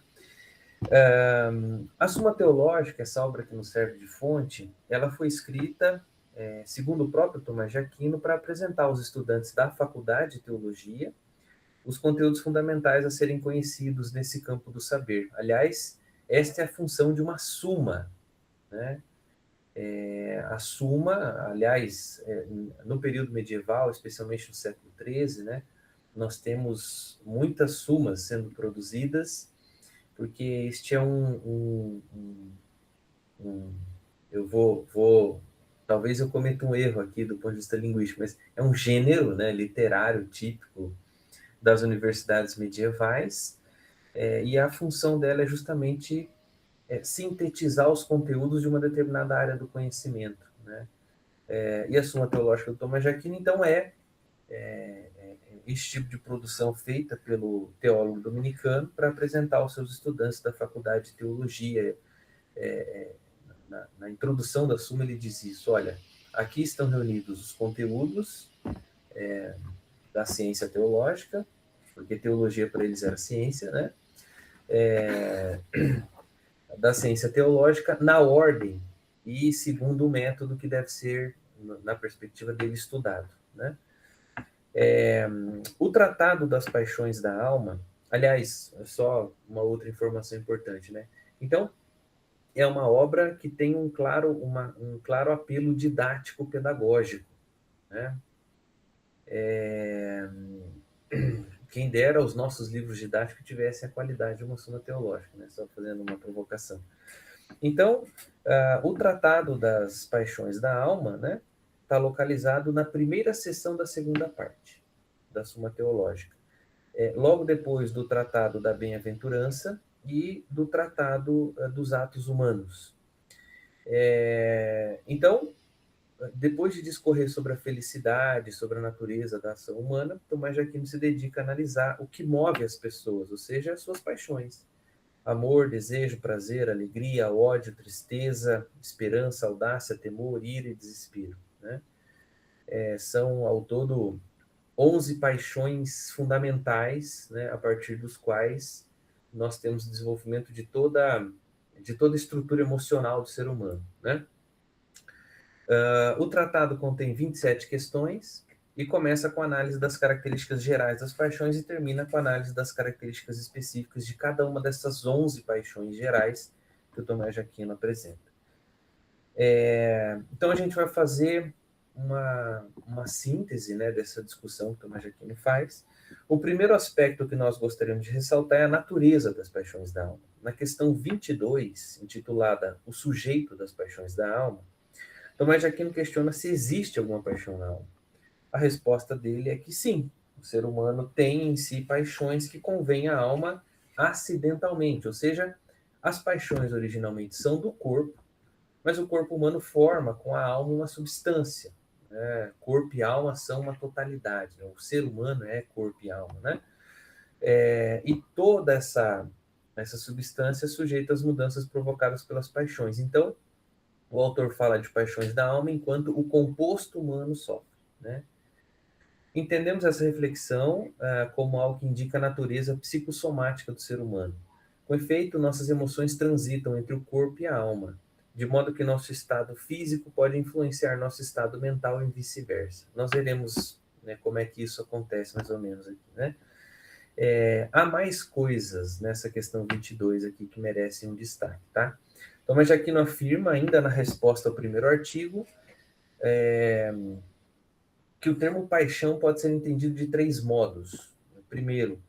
A Suma Teológica, essa obra que nos serve de fonte, ela foi escrita, segundo o próprio Tomás de Aquino, para apresentar aos estudantes da Faculdade de Teologia os conteúdos fundamentais a serem conhecidos nesse campo do saber. Aliás, esta é a função de uma suma, né? A Suma, aliás, no período medieval, especialmente no século XIII, né, nós temos muitas sumas sendo produzidas, porque este é talvez eu cometa um erro aqui do ponto de vista linguístico, mas é um gênero, né, literário típico das universidades medievais, e a função dela é justamente sintetizar os conteúdos de uma determinada área do conhecimento, né? E a Suma Teológica do Tomás de Aquino, então, esse tipo de produção feita pelo teólogo dominicano para apresentar aos seus estudantes da Faculdade de Teologia. Na introdução da Suma, ele diz isso: olha, aqui estão reunidos os conteúdos da ciência teológica, porque teologia para eles era ciência, né? Da ciência teológica na ordem e segundo o método que deve ser, na perspectiva dele, estudado, né? O Tratado das Paixões da Alma, aliás, só uma outra informação importante, né? Então, é uma obra que tem um claro apelo didático-pedagógico, né? Quem dera os nossos livros didáticos tivessem a qualidade de uma Suma Teológica, né? Só fazendo uma provocação. Então, o Tratado das Paixões da Alma, né, está localizado na primeira seção da segunda parte da Suma Teológica, logo depois do Tratado da Bem-aventurança e do Tratado dos Atos Humanos. Então, depois de discorrer sobre a felicidade, sobre a natureza da ação humana, Tomás de Aquino se dedica a analisar o que move as pessoas, ou seja, as suas paixões. Amor, desejo, prazer, alegria, ódio, tristeza, esperança, audácia, temor, ira e desespero, né? São, ao todo, 11 paixões fundamentais, né, a partir dos quais nós temos o desenvolvimento de toda a estrutura emocional do ser humano, né? O tratado contém 27 questões e começa com a análise das características gerais das paixões e termina com a análise das características específicas de cada uma dessas 11 paixões gerais que o Tomás de Aquino apresenta. Então, a gente vai fazer uma síntese, né, dessa discussão que o Tomás de Aquino faz. O primeiro aspecto que nós gostaríamos de ressaltar é a natureza das paixões da alma. Na questão 22, intitulada O Sujeito das Paixões da Alma, Tomás de Aquino questiona se existe alguma paixão na alma. A resposta dele é que sim, o ser humano tem em si paixões que convêm à alma acidentalmente, ou seja, as paixões originalmente são do corpo, mas o corpo humano forma com a alma uma substância, né? Corpo e alma são uma totalidade, né? O ser humano é corpo e alma, né? E toda essa substância é sujeita às mudanças provocadas pelas paixões. Então, o autor fala de paixões da alma enquanto o composto humano sofre, né? Entendemos essa reflexão como algo que indica a natureza psicossomática do ser humano. Com efeito, nossas emoções transitam entre o corpo e a alma, de modo que nosso estado físico pode influenciar nosso estado mental e vice-versa. Nós veremos, né, como é que isso acontece mais ou menos aqui, né? Há mais coisas nessa questão 22 aqui que merecem um destaque, tá? Tomás de Aquino afirma, ainda na resposta ao primeiro artigo, que o termo paixão pode ser entendido de 3 modos. Primeiro,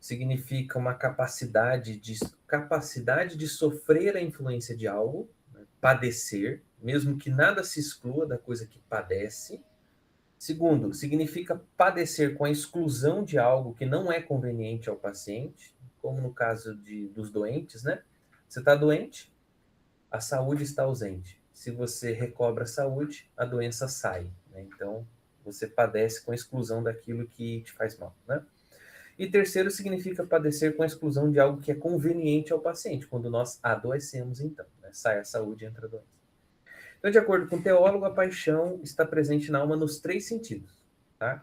significa uma capacidade de sofrer a influência de algo, né? Padecer, mesmo que nada se exclua da coisa que padece. Segundo, significa padecer com a exclusão de algo que não é conveniente ao paciente, como no caso dos doentes, né? Você está doente, a saúde está ausente. Se você recobra a saúde, a doença sai, né? Então, você padece com a exclusão daquilo que te faz mal, né? E terceiro, significa padecer com a exclusão de algo que é conveniente ao paciente, quando nós adoecemos, então, né? Sai a saúde e entra a doença. Então, de acordo com o teólogo, a paixão está presente na alma nos 3 sentidos, tá?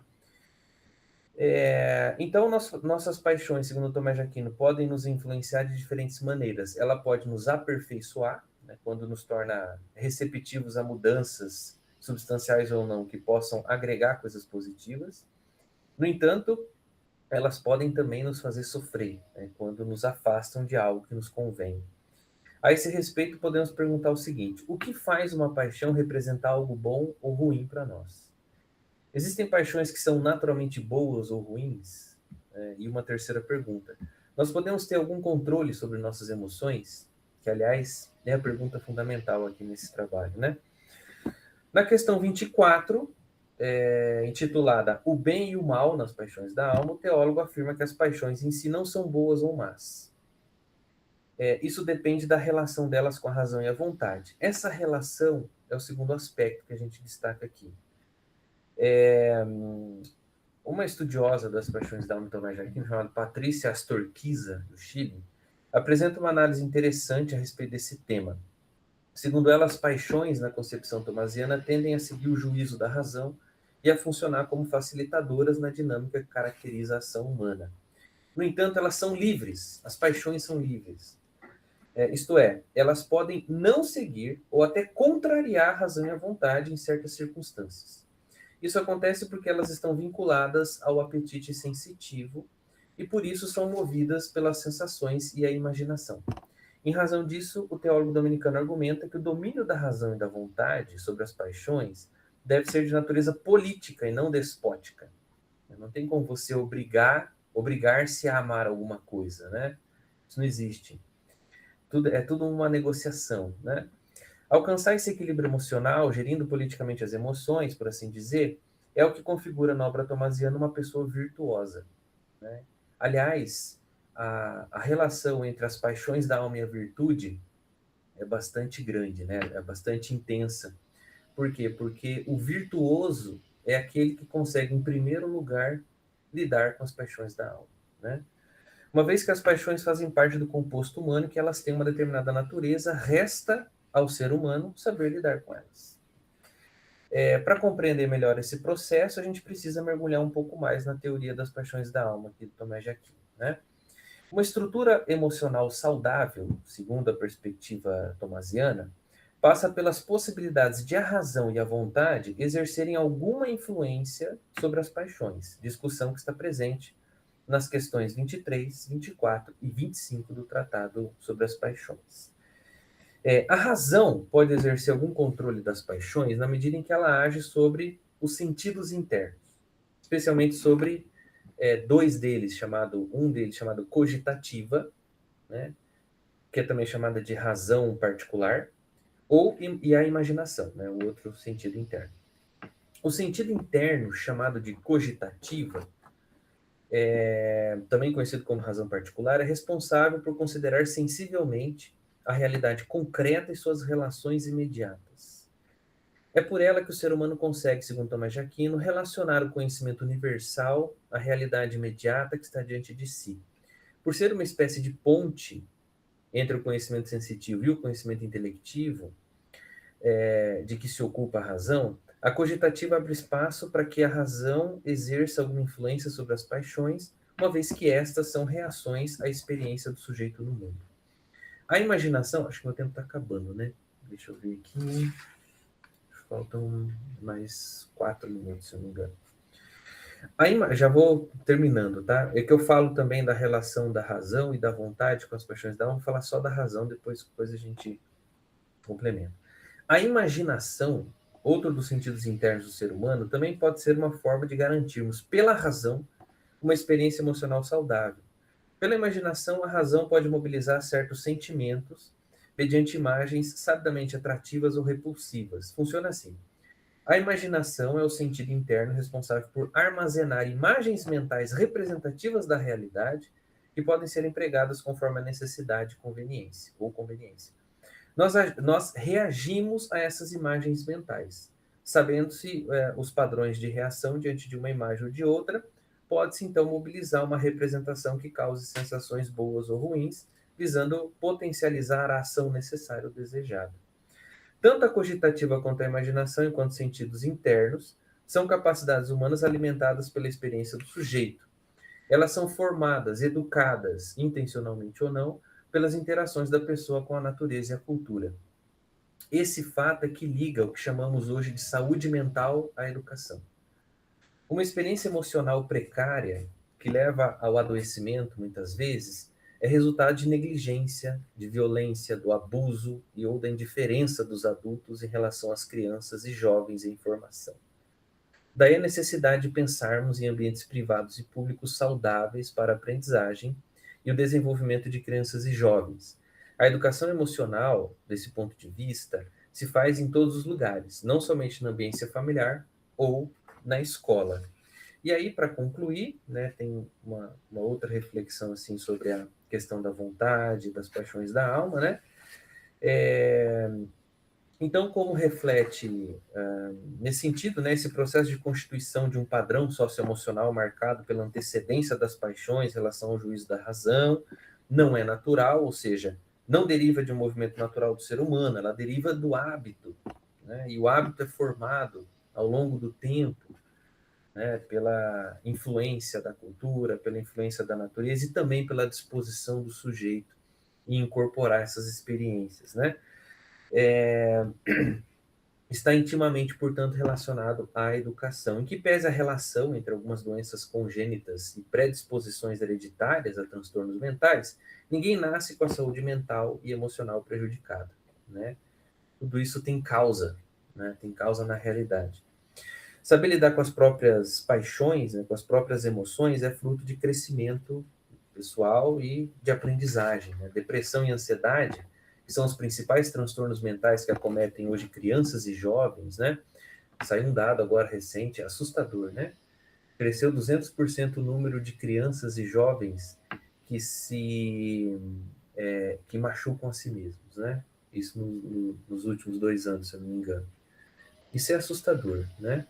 Então, nossas paixões, segundo Tomás de Aquino, podem nos influenciar de diferentes maneiras. Ela pode nos aperfeiçoar, né, quando nos torna receptivos a mudanças substanciais ou não, que possam agregar coisas positivas. No entanto, elas podem também nos fazer sofrer, né, quando nos afastam de algo que nos convém. A esse respeito, podemos perguntar o seguinte: o que faz uma paixão representar algo bom ou ruim para nós? Existem paixões que são naturalmente boas ou ruins? E uma terceira pergunta: nós podemos ter algum controle sobre nossas emoções? Que, aliás, é a pergunta fundamental aqui nesse trabalho, né? Na questão 24, intitulada O Bem e o Mal nas Paixões da Alma, o teólogo afirma que as paixões em si não são boas ou más. Isso depende da relação delas com a razão e a vontade. Essa relação é o segundo aspecto que a gente destaca aqui. Uma estudiosa das paixões da alma de Tomás de Aquino, chamada Patrícia Astorquiza, do Chile, apresenta uma análise interessante a respeito desse tema. Segundo ela, as paixões, na concepção tomasiana, tendem a seguir o juízo da razão e a funcionar como facilitadoras na dinâmica que caracteriza a ação humana. No entanto, elas são livres, as paixões são livres. Isto é, elas podem não seguir ou até contrariar a razão e a vontade em certas circunstâncias. Isso acontece porque elas estão vinculadas ao apetite sensitivo e por isso são movidas pelas sensações e a imaginação. Em razão disso, o teólogo dominicano argumenta que o domínio da razão e da vontade sobre as paixões deve ser de natureza política e não despótica. Não tem como você obrigar-se a amar alguma coisa, né? Isso não existe. É tudo uma negociação, né? Alcançar esse equilíbrio emocional, gerindo politicamente as emoções, por assim dizer, é o que configura na obra tomasiana uma pessoa virtuosa, né? Aliás, a relação entre as paixões da alma e a virtude é bastante grande, né? É bastante intensa. Por quê? Porque o virtuoso é aquele que consegue, em primeiro lugar, lidar com as paixões da alma, né? Uma vez que as paixões fazem parte do composto humano, que elas têm uma determinada natureza, resta ao ser humano saber lidar com elas. Para compreender melhor esse processo, a gente precisa mergulhar um pouco mais na teoria das paixões da alma, aqui do Tomás de Aquino, né? Uma estrutura emocional saudável, segundo a perspectiva tomasiana, passa pelas possibilidades de a razão e a vontade exercerem alguma influência sobre as paixões, discussão que está presente nas questões 23, 24 e 25 do Tratado sobre as Paixões. A razão pode exercer algum controle das paixões na medida em que ela age sobre os sentidos internos, especialmente sobre um deles chamado cogitativa, né, que é também chamada de razão particular, e a imaginação, né, o outro sentido interno. O sentido interno, chamado de cogitativa, também conhecido como razão particular, é responsável por considerar sensivelmente a realidade concreta e suas relações imediatas. É por ela que o ser humano consegue, segundo Tomás de Aquino, relacionar o conhecimento universal à realidade imediata que está diante de si. Por ser uma espécie de ponte entre o conhecimento sensitivo e o conhecimento intelectivo, de que se ocupa a razão, a cogitativa abre espaço para que a razão exerça alguma influência sobre as paixões, uma vez que estas são reações à experiência do sujeito no mundo. A imaginação, acho que meu tempo está acabando, né? Deixa eu ver aqui. Faltam mais 4 minutos, se eu não me engano. Já vou terminando, tá? É que eu falo também da relação da razão e da vontade com as paixões da alma. Vou falar só da razão, depois a gente complementa. A imaginação, outro dos sentidos internos do ser humano, também pode ser uma forma de garantirmos, pela razão, uma experiência emocional saudável. Pela imaginação, a razão pode mobilizar certos sentimentos mediante imagens sabidamente atrativas ou repulsivas. Funciona assim. A imaginação é o sentido interno responsável por armazenar imagens mentais representativas da realidade que podem ser empregadas conforme a necessidade ou conveniência. Nós reagimos a essas imagens mentais. Sabendo-se os padrões de reação diante de uma imagem ou de outra, pode-se então mobilizar uma representação que cause sensações boas ou ruins, visando potencializar a ação necessária ou desejada. Tanto a cogitativa quanto a imaginação, enquanto sentidos internos, são capacidades humanas alimentadas pela experiência do sujeito. Elas são formadas, educadas, intencionalmente ou não, pelas interações da pessoa com a natureza e a cultura. Esse fato é que liga o que chamamos hoje de saúde mental à educação. Uma experiência emocional precária, que leva ao adoecimento, muitas vezes, é resultado de negligência, de violência, do abuso e ou da indiferença dos adultos em relação às crianças e jovens em formação. Daí a necessidade de pensarmos em ambientes privados e públicos saudáveis para a aprendizagem e o desenvolvimento de crianças e jovens. A educação emocional, desse ponto de vista, se faz em todos os lugares, não somente na ambiência familiar ou na escola. E aí, para concluir, né, tem uma outra reflexão assim, sobre a questão da vontade, das paixões da alma, né? Então, como reflete, nesse sentido, né, esse processo de constituição de um padrão socioemocional marcado pela antecedência das paixões em relação ao juízo da razão, não é natural, ou seja, não deriva de um movimento natural do ser humano, ela deriva do hábito, né? E o hábito é formado ao longo do tempo, né, pela influência da cultura, pela influência da natureza e também pela disposição do sujeito em incorporar essas experiências, né? Está intimamente, portanto, relacionado à educação, em que pese a relação entre algumas doenças congênitas e predisposições hereditárias a transtornos mentais, ninguém nasce com a saúde mental e emocional prejudicada, né? Tudo isso tem causa, né? Tem causa na realidade. Saber lidar com as próprias paixões, né, com as próprias emoções, é fruto de crescimento pessoal e de aprendizagem, né? Depressão e ansiedade, que são os principais transtornos mentais que acometem hoje crianças e jovens, né? Saiu um dado agora recente, assustador, né? Cresceu 200% o número de crianças e jovens que machucam a si mesmos, né? Isso nos últimos 2 anos, se eu não me engano. Isso é assustador, né?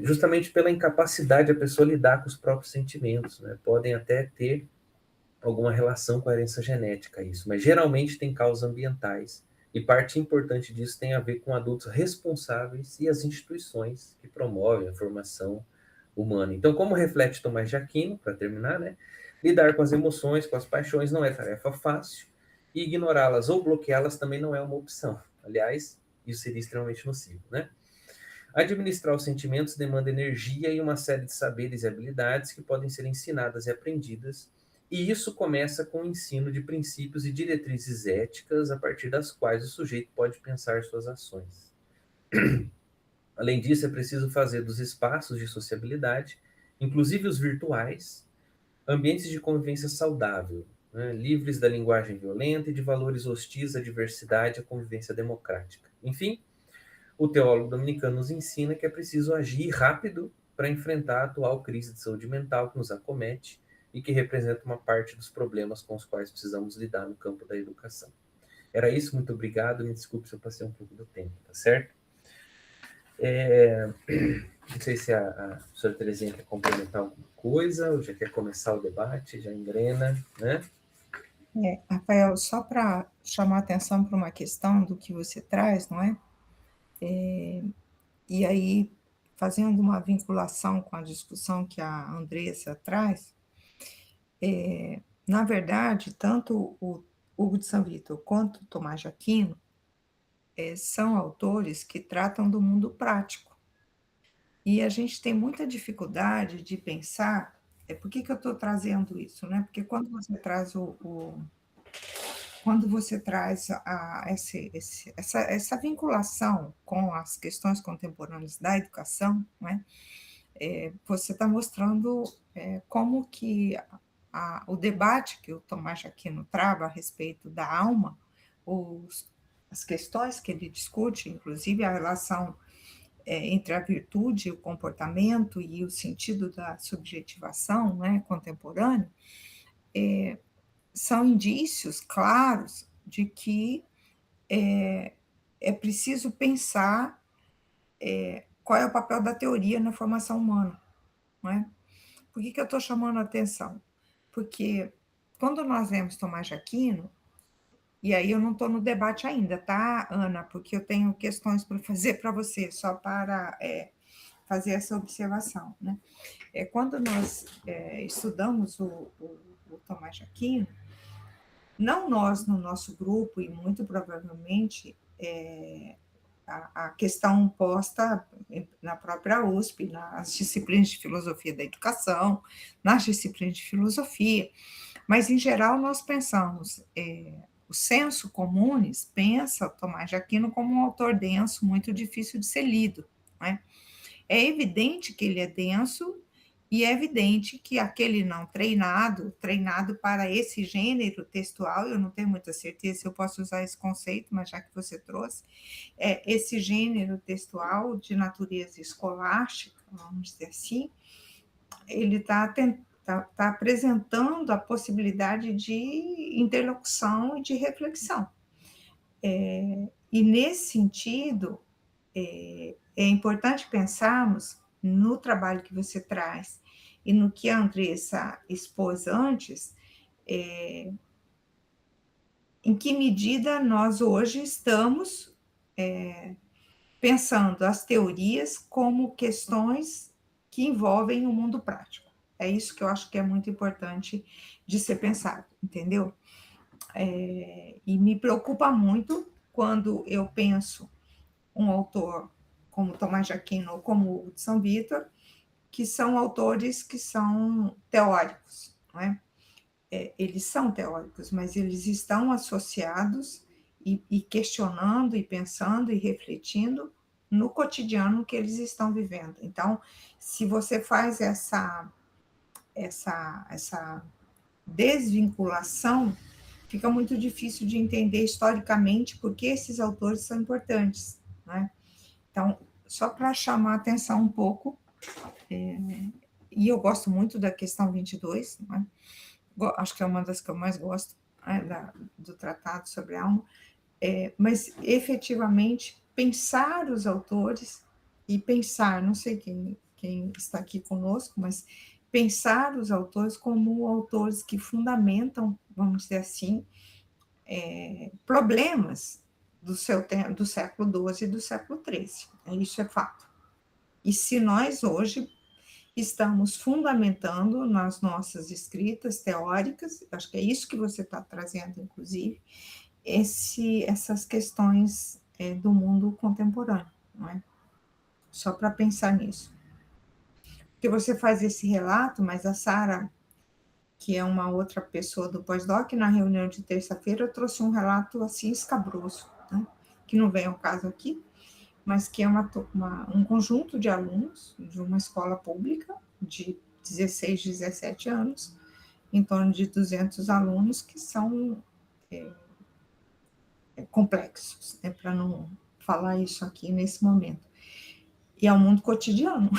Justamente pela incapacidade da pessoa lidar com os próprios sentimentos, né? Podem até ter alguma relação com a herança genética, isso, mas geralmente tem causas ambientais, e parte importante disso tem a ver com adultos responsáveis e as instituições que promovem a formação humana. Então, como reflete Tomás de Aquino, para terminar, né? Lidar com as emoções, com as paixões, não é tarefa fácil, e ignorá-las ou bloqueá-las também não é uma opção. Aliás, isso seria extremamente nocivo, né? Administrar os sentimentos demanda energia e uma série de saberes e habilidades que podem ser ensinadas e aprendidas, e isso começa com o ensino de princípios e diretrizes éticas a partir das quais o sujeito pode pensar suas ações. Além disso, é preciso fazer dos espaços de sociabilidade, inclusive os virtuais, ambientes de convivência saudável, né, livres da linguagem violenta e de valores hostis à diversidade e à convivência democrática. Enfim, o teólogo dominicano nos ensina que é preciso agir rápido para enfrentar a atual crise de saúde mental que nos acomete e que representa uma parte dos problemas com os quais precisamos lidar no campo da educação. Era isso, muito obrigado, me desculpe se eu passei um pouco do tempo, tá certo? Não sei se a professora Terezinha quer complementar alguma coisa, ou já quer começar o debate, já engrena, né? Rafael, só para chamar a atenção para uma questão do que você traz, não é? E aí, fazendo uma vinculação com a discussão que a Andressa traz, na verdade, tanto o Hugo de São Vitor quanto o Tomás de Aquino são autores que tratam do mundo prático. E a gente tem muita dificuldade de pensar, por que eu estou trazendo isso, né? Porque quando você traz quando você traz essa vinculação com as questões contemporâneas da educação, né? Você está mostrando como que o debate que o Tomás de Aquino trava a respeito da alma, as questões que ele discute, inclusive a relação entre a virtude, o comportamento e o sentido da subjetivação, né, contemporâneo, são indícios claros de que é preciso pensar qual é o papel da teoria na formação humana, não é? Por que eu estou chamando a atenção? Porque quando nós vemos Tomás de Aquino, e aí eu não estou no debate ainda, tá, Ana? Porque eu tenho questões para fazer para você, só para fazer essa observação, né? Quando nós estudamos o Tomás de Aquino, não nós no nosso grupo, e muito provavelmente a questão posta na própria USP, nas disciplinas de filosofia da educação, nas disciplinas de filosofia, mas, em geral, nós pensamos, o senso comunes pensa Tomás de Aquino como um autor denso, muito difícil de ser lido, né? É evidente que ele é denso, e é evidente que aquele não treinado para esse gênero textual, eu não tenho muita certeza se eu posso usar esse conceito, mas já que você trouxe, esse gênero textual de natureza escolástica, vamos dizer assim, ele está apresentando a possibilidade de interlocução e de reflexão. E, nesse sentido, é importante pensarmos no trabalho que você traz e no que a Andressa expôs antes, em que medida nós hoje estamos pensando as teorias como questões que envolvem o mundo prático. É isso que eu acho que é muito importante de ser pensado, entendeu? E me preocupa muito quando eu penso um autor como Tomás de Aquino ou como Hugo de São Vítor, que são autores que são teóricos, não é? Eles são teóricos, mas eles estão associados e questionando, e pensando, e refletindo no cotidiano que eles estão vivendo. Então, se você faz essa desvinculação, fica muito difícil de entender historicamente por que esses autores são importantes, né? Então, só para chamar a atenção um pouco, e eu gosto muito da questão 22, né? Acho que é uma das que eu mais gosto, né, do Tratado sobre a Alma, mas, efetivamente, pensar os autores, e pensar, não sei quem está aqui conosco, mas pensar os autores como autores que fundamentam, vamos dizer assim, problemas do século XII e do século XIII. Isso é fato. E se nós, hoje, estamos fundamentando nas nossas escritas teóricas, acho que é isso que você está trazendo, inclusive, essas questões do mundo contemporâneo, não é? Só para pensar nisso. Porque você faz esse relato, mas a Sara, que é uma outra pessoa do pós-doc, na reunião de terça-feira, trouxe um relato assim escabroso, né? Que não vem ao caso aqui, mas que é um conjunto de alunos de uma escola pública de 16, 17 anos, em torno de 200 alunos, que são complexos, para não falar isso aqui nesse momento. E é o mundo cotidiano.